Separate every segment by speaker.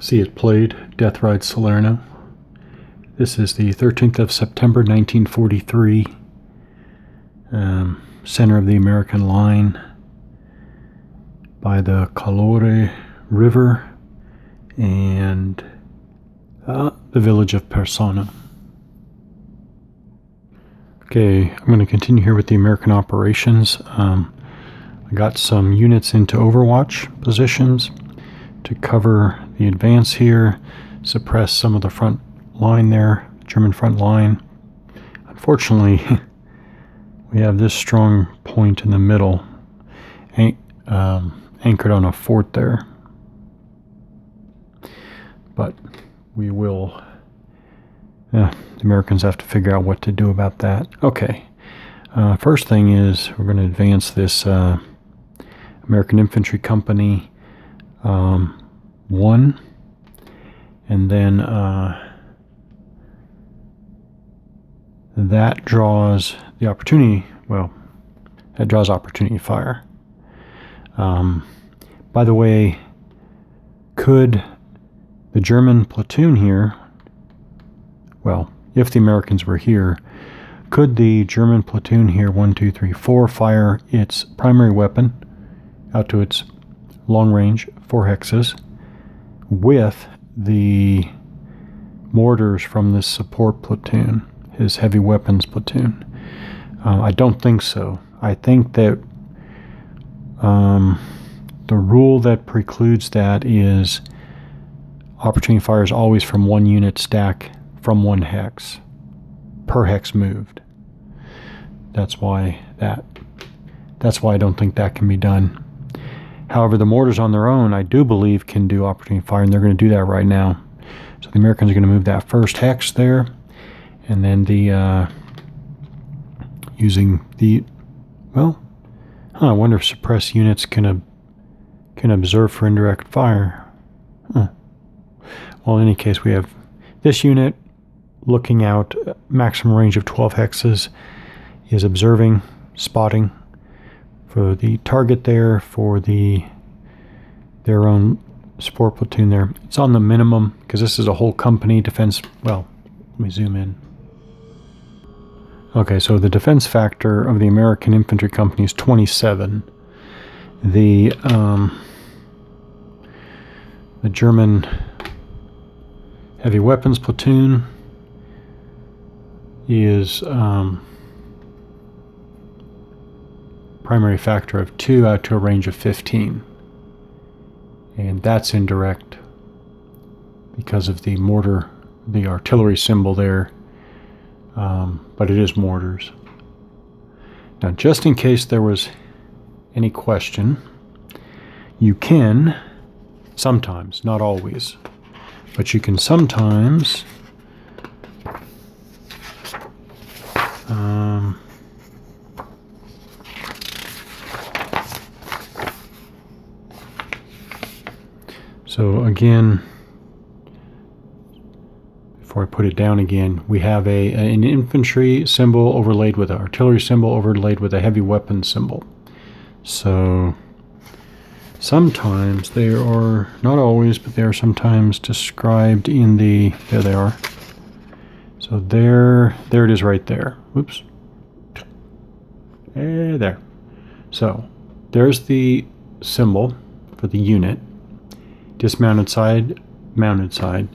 Speaker 1: See it played, Death Ride Salerno. This is the 13th of September 1943, center of the American line by the Calore River and the village of Persano. Okay, I'm going to continue here with the American operations. I got some units into overwatch positions to cover the advance here, suppress some of the front line there, German front line. Unfortunately, we have this strong point in the middle, anchored on a fort there. But we will, the Americans have to figure out what to do about that. Okay, first thing is we're going to advance this American Infantry Company 1, and then that draws the opportunity, that draws opportunity fire. By the way, could the German platoon here, if the Americans were here, could the German platoon here, 1, 2, 3, 4, fire its primary weapon out to its long range, 4 hexes, with the mortars from this support platoon, his heavy weapons platoon? I don't think so. I think that the rule that precludes that is opportunity fire is always from one unit stack from one hex, per hex moved. That's why I don't think that can be done. However, the mortars on their own, I do believe, can do opportunity fire, and they're going to do that right now. So the Americans are going to move that first hex there, and then the using the I wonder if suppressed units can observe for indirect fire. Well, in any case, we have this unit looking out, maximum range of 12 hexes, is observing, spotting for the target there, for their own support platoon there. It's on the minimum because this is a whole company defense. Let me zoom in. Okay, so the defense factor of the American Infantry Company is 27. The German heavy weapons platoon is primary factor of 2 out to a range of 15. And that's indirect because of the mortar, the artillery symbol there. But it is mortars. Now, just in case there was any question, you can sometimes, not always, but you can sometimes so again, before I put it down again, we have an infantry symbol overlaid with an artillery symbol overlaid with a heavy weapon symbol. So sometimes they are, not always, but they are sometimes described in the, there they are. So there it is right there. Whoops. There. So there's the symbol for the unit. Dismounted side, mounted side.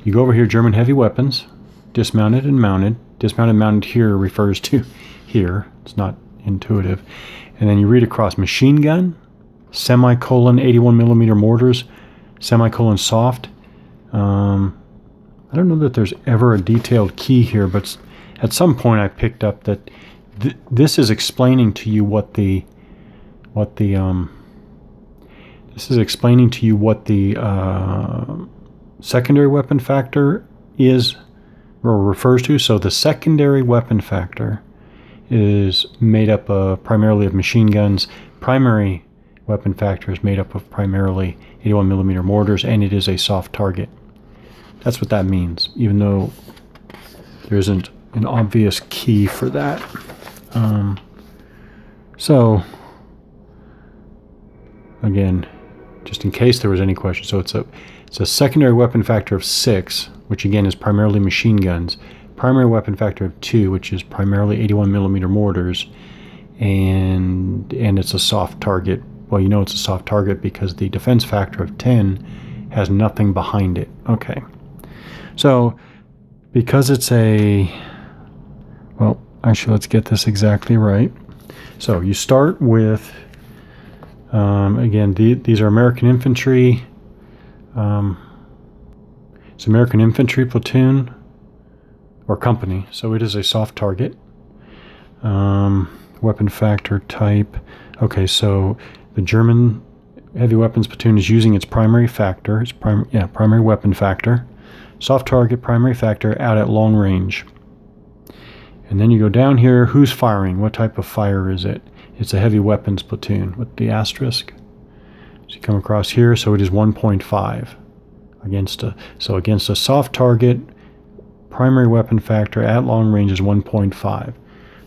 Speaker 1: You go over here, German heavy weapons, dismounted and mounted. Dismounted, mounted here refers to here. It's not intuitive. And then you read across machine gun, semicolon 81 millimeter mortars, semicolon soft. I don't know that there's ever a detailed key here, but at some point I picked up that this is explaining to you what the secondary weapon factor is or refers to. So the secondary weapon factor is made up primarily of machine guns. Primary weapon factor is made up of primarily 81 millimeter mortars, and it is a soft target. That's what that means, even though there isn't an obvious key for that. So again, just in case there was any question. So it's a secondary weapon factor of 6, which again is primarily machine guns. Primary weapon factor of 2, which is primarily 81 millimeter mortars, and it's a soft target. Well, you know it's a soft target because the defense factor of 10 has nothing behind it. Okay, so because it's well, actually, let's get this exactly right. So you start with, again, these are American infantry. It's American infantry platoon or company, so it is a soft target. Weapon factor type. Okay, so the German heavy weapons platoon is using its primary factor. Its primary weapon factor. Soft target, primary factor, out at long range. And then you go down here, who's firing? What type of fire is it? It's a heavy weapons platoon with the asterisk. So you come across here, so it is 1.5 against a soft target, primary weapon factor at long range is 1.5.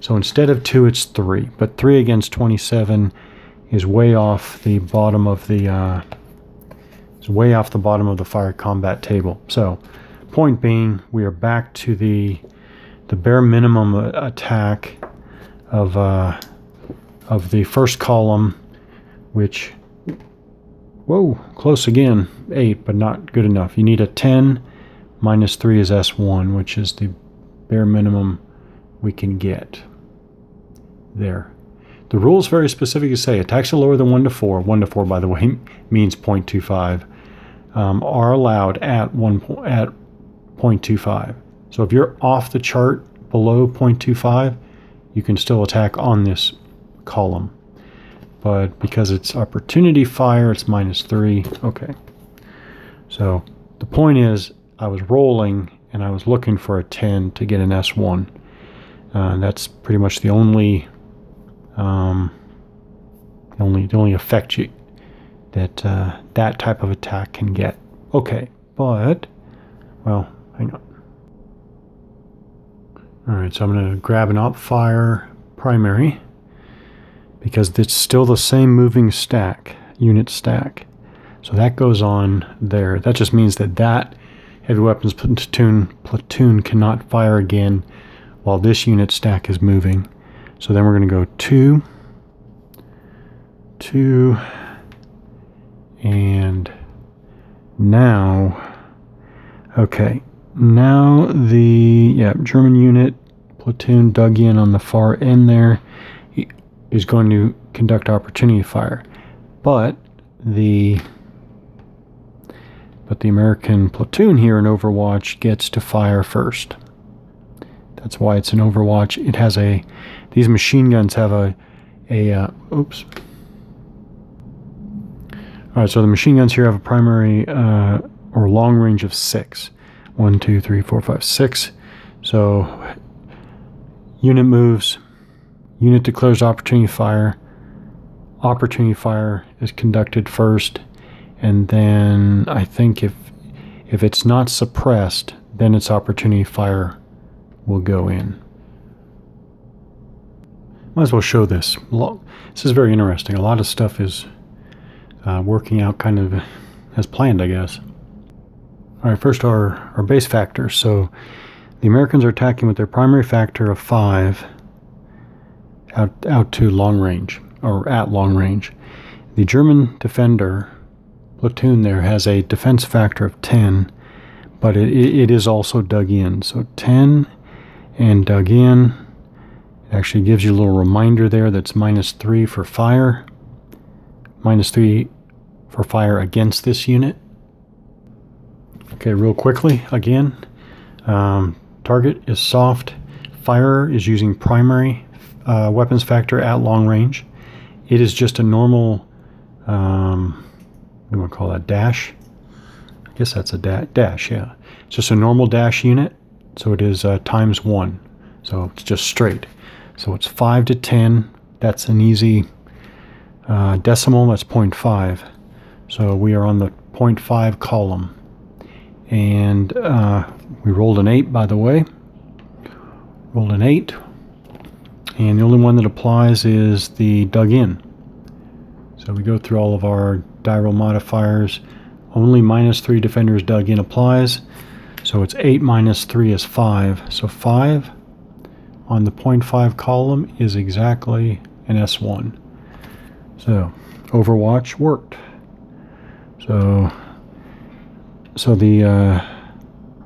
Speaker 1: So instead of 2, it's 3. But 3 against 27 is way off the bottom of the fire combat table. So point being, we are back to the bare minimum attack of the first column, which, whoa, close again, 8, but not good enough. You need a 10 minus 3 is S1, which is the bare minimum we can get there. The rule is very specific to say attacks are lower than 1 to 4. 1 to 4, by the way, means 0.25. Are allowed at 0.25. So if you're off the chart below 0.25, you can still attack on this column. But because it's opportunity fire, it's minus 3. Okay. So the point is, I was rolling and I was looking for a 10 to get an S1. That's pretty much the only effect that type of attack can get. Okay, but, well, hang on. Alright, so I'm going to grab an op fire primary because it's still the same moving stack, unit stack. So that goes on there. That just means that heavy weapons platoon cannot fire again while this unit stack is moving. So then we're going to go 2, and now, okay, now the German unit platoon dug in on the far end there is going to conduct opportunity fire, but the American platoon here in Overwatch gets to fire first. That's why it's an Overwatch. It has these machine guns have oops. Alright, so the machine guns here have a primary or long range of 6. 1, 2, 3, 4, 5, 6. So unit moves, unit declares opportunity fire. Opportunity fire is conducted first, and then I think if it's not suppressed, then its opportunity fire will go in. Might as well show this. This is very interesting. A lot of stuff is working out kind of as planned, I guess. All right, first our base factors. So the Americans are attacking with their primary factor of 5 out to long range, or at long range. The German defender platoon there has a defense factor of 10, but it is also dug in. So 10 and dug in. It actually gives you a little reminder there that's minus 3 for fire. Minus 3 for fire against this unit. Okay, real quickly, again, target is soft. Fire is using primary weapons factor at long range. It is just a normal, what do we call that, dash? I guess that's a dash, yeah. It's just a normal dash unit, so it is times 1. So it's just straight. So it's 5 to 10. That's an easy decimal, that's 0.5. So we are on the 0.5 column. And we rolled an 8, by the way. Rolled an 8. And the only one that applies is the dug in. So we go through all of our die roll modifiers. Only -3 defenders dug in applies. So it's 8 minus 3 is 5. So 5 on the 0.5 column is exactly an S1. So Overwatch worked. So the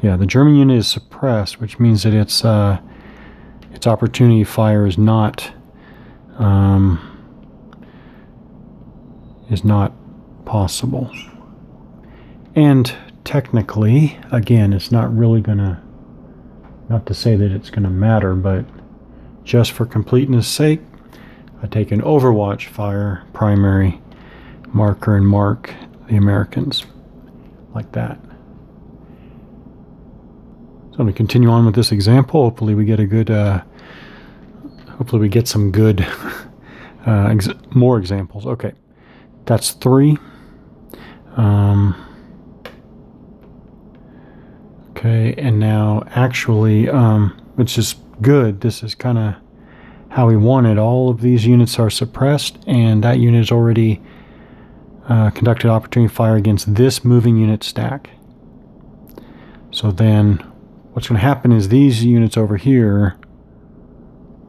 Speaker 1: the German unit is suppressed, which means that its opportunity fire is not possible. And technically, again, it's not really gonna, not to say that it's gonna matter, but just for completeness sake, I take an Overwatch fire primary marker and mark the Americans like that. So I'm going to continue on with this example. Hopefully we get a good, hopefully we get some good, more examples. Okay, that's 3. Okay, and now actually, which is good. This is kind of how we want it. All of these units are suppressed, and that unit is already conducted opportunity fire against this moving unit stack. So then what's going to happen is these units over here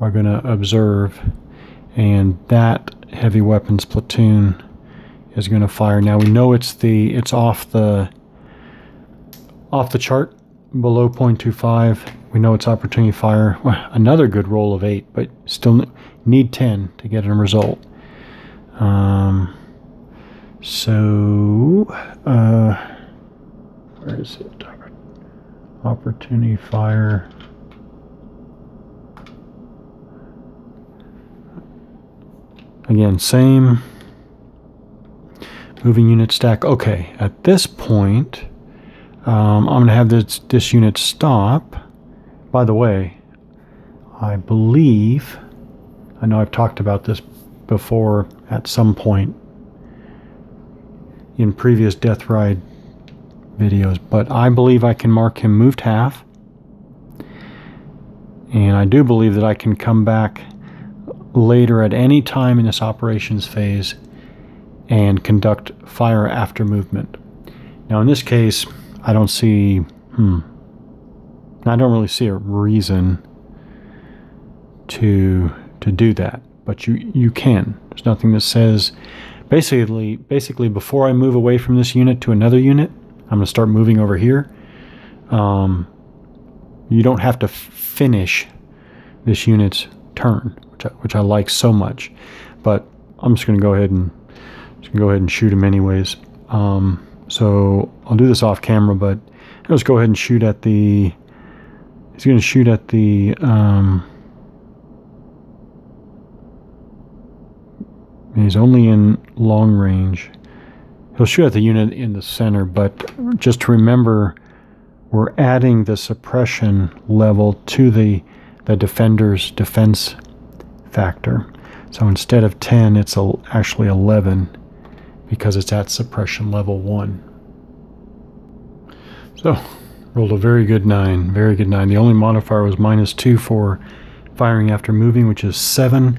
Speaker 1: are going to observe, and that heavy weapons platoon is going to fire. Now we know it's off the chart below 0.25. We know it's opportunity fire. Well, another good roll of 8, but still need 10 to get a result. Where is it? Opportunity fire. Again, same moving unit stack. Okay, at this point, I'm going to have this unit stop. By the way, I believe, I know I've talked about this before at some point in previous Death Ride videos, but I believe I can mark him moved half, and I do believe that I can come back later at any time in this operations phase and conduct fire after movement. Now in this case, I don't see, I don't really see a reason to do that, but you can. There's nothing that says, basically before I move away from this unit to another unit, I'm going to start moving over here. You don't have to finish this unit's turn, which I like so much, but I'm just going to go ahead and shoot him anyways. So I'll do this off camera, but let's go ahead and shoot at the. He's going to shoot at the. He's only in long range. He'll shoot at the unit in the center, but just to remember, we're adding the suppression level to the defender's defense factor. So instead of 10, it's actually 11 because it's at suppression level 1. So rolled a very good 9, very good 9. The only modifier was -2 for firing after moving, which is 7.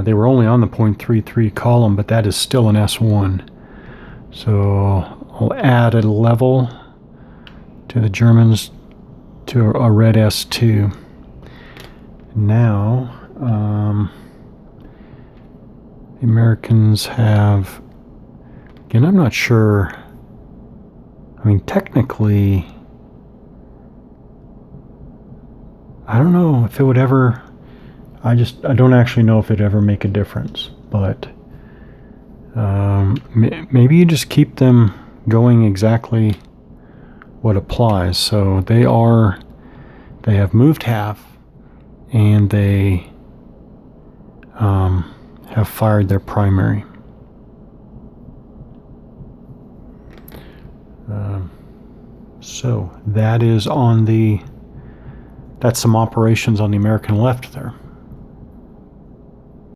Speaker 1: They were only on the 0.33 column, but that is still an S1. So I'll add a level to the Germans to a red S2. Now, the Americans have, again, I'm not sure. I mean, technically, I don't know if it would ever, I don't actually know if it'd ever make a difference, but maybe you just keep them going exactly what applies. So they have moved half, and they have fired their primary. So that is that's some operations on the American left there.